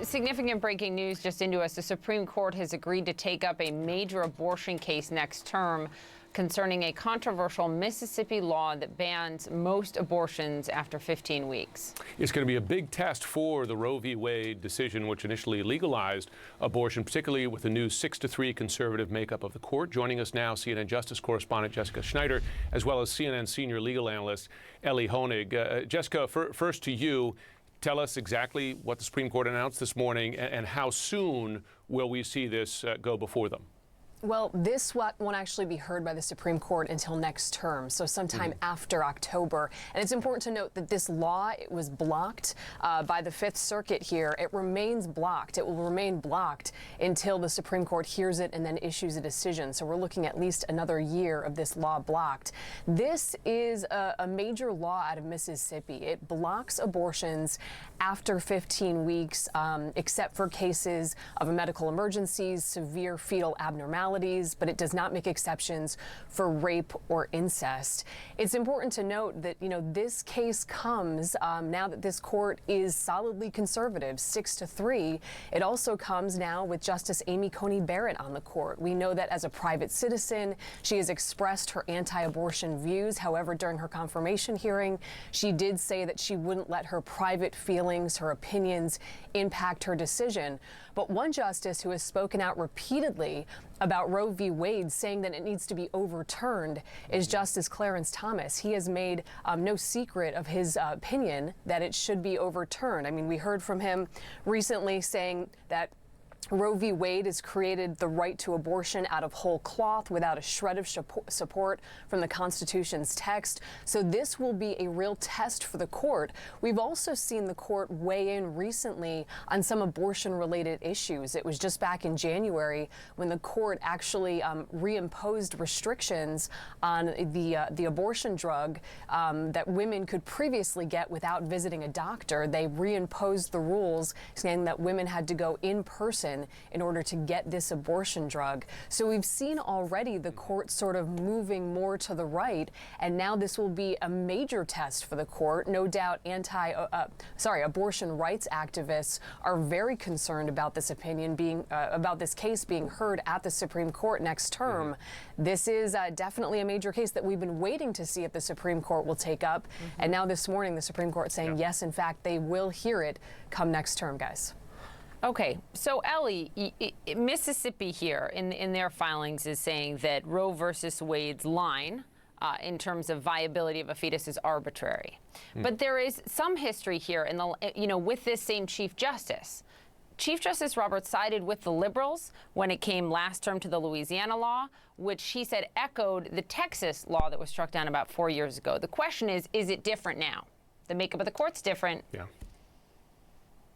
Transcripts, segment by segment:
Significant breaking news just into us. The Supreme Court has agreed to take up a major abortion case next term concerning a controversial Mississippi law that bans most abortions after 15 weeks. It's going to be a big test for the Roe v. Wade decision, which initially legalized abortion, particularly with the new 6-3 conservative makeup of the court. Joining us now, CNN Justice correspondent Jessica Schneider, as well as CNN senior legal analyst Elie Honig. Jessica, first to you. Tell us exactly what the Supreme Court announced this morning and how soon will we see this go before them? Well, this won't actually be heard by the Supreme Court until next term, so sometime after October. And it's important to note that this law, it was blocked by the Fifth Circuit here. It remains blocked. It will remain blocked until the Supreme Court hears it and then issues a decision. So we're looking at least another year of this law blocked. This is a major law out of Mississippi. It blocks abortions after 15 weeks, except for cases of medical emergencies, severe fetal abnormalities, but it does not make exceptions for rape or incest. It's important to note that, this case comes now that this court is solidly conservative, 6-3. It also comes now with Justice Amy Coney Barrett on the court. We know that as a private citizen, she has expressed her anti-abortion views. However, during her confirmation hearing, she did say that she wouldn't let her private feelings, her opinions, impact her decision. But one justice who has spoken out repeatedly about Roe v. Wade, saying that it needs to be overturned, is Justice Clarence Thomas. He has made no secret of his opinion that it should be overturned. I mean, we heard from him recently saying that Roe v. Wade has created the right to abortion out of whole cloth without a shred of support from the Constitution's text. So this will be a real test for the court. We've also seen the court weigh in recently on some abortion-related issues. It was just back in January when the court actually reimposed restrictions on the abortion drug that women could previously get without visiting a doctor. They reimposed the rules, saying that women had to go in person in order to get this abortion drug. So we've seen already the court sort of moving more to the right, and now this will be a major test for the court. No doubt abortion rights activists are very concerned about this opinion about this case being heard at the Supreme Court next term. This is definitely a major case that we've been waiting to see if the Supreme Court will take up. And now this morning, the Supreme Court saying, yes, in fact, they will hear it come next term, guys. Okay, so Elie, Mississippi here in their filings is saying that Roe versus Wade's line in terms of viability of a fetus is arbitrary. But there is some history here in the with this same Chief Justice. Chief Justice Roberts sided with the liberals when it came last term to the Louisiana law, which he said echoed the Texas law that was struck down about 4 years ago. The question is it different now? The makeup of the court's different. Yeah.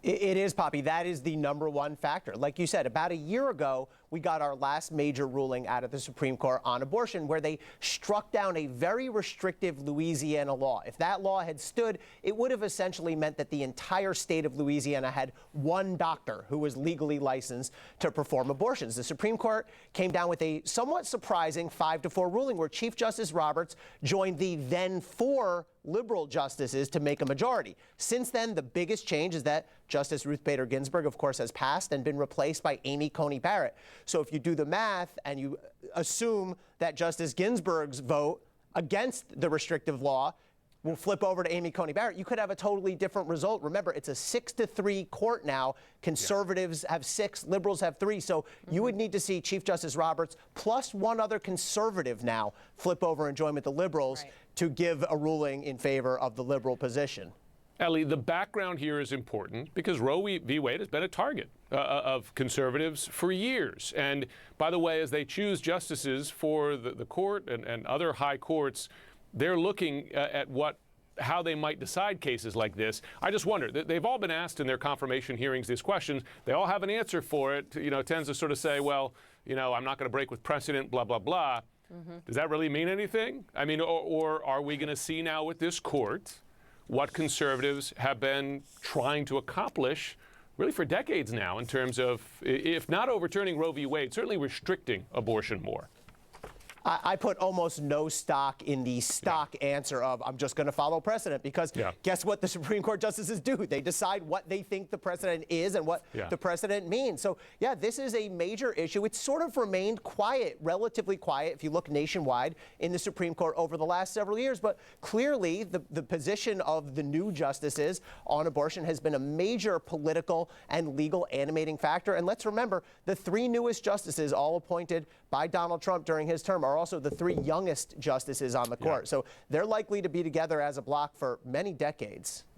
It is, Poppy. That is the number one factor. Like you said, about a year ago, we got our last major ruling out of the Supreme Court on abortion, where they struck down a very restrictive Louisiana law. If that law had stood, it would have essentially meant that the entire state of Louisiana had one doctor who was legally licensed to perform abortions. The Supreme Court came down with a somewhat surprising 5-4 ruling where Chief Justice Roberts joined the then 4 liberal justices to make a majority. Since then, the biggest change is that Justice Ruth Bader Ginsburg, of course, has passed and been replaced by Amy Coney Barrett. So if you do the math and you assume that Justice Ginsburg's vote against the restrictive law will flip over to Amy Coney Barrett, you could have a totally different result. Remember, it's a 6-3 court now. Conservatives have 6, liberals have 3. So you would need to see Chief Justice Roberts plus one other conservative now flip over and join with the liberals to give a ruling in favor of the liberal position. Elie, the background here is important because Roe v. Wade has been a target of conservatives for years. And by the way, as they choose justices for the court and other high courts, they're looking at how they might decide cases like this. I just wonder, they've all been asked in their confirmation hearings these questions. They all have an answer for it. It tends to sort of say, well, I'm not going to break with precedent, blah, blah, blah. Does that really mean anything? I mean, or are we going to see now with this court what conservatives have been trying to accomplish really for decades now in terms of, if not overturning Roe v. Wade, certainly restricting abortion more? I put almost no stock in the stock answer of I'm just going to follow precedent because guess what the Supreme Court justices do? They decide what they think the precedent is and what the precedent means. So, yeah, this is a major issue. It's sort of remained quiet, relatively quiet, if you look nationwide in the Supreme Court over the last several years. But clearly, the position of the new justices on abortion has been a major political and legal animating factor. And let's remember, the 3 newest justices, all appointed by Donald Trump during his term, are also the 3 youngest justices on the court. So they're likely to be together as a bloc for many decades.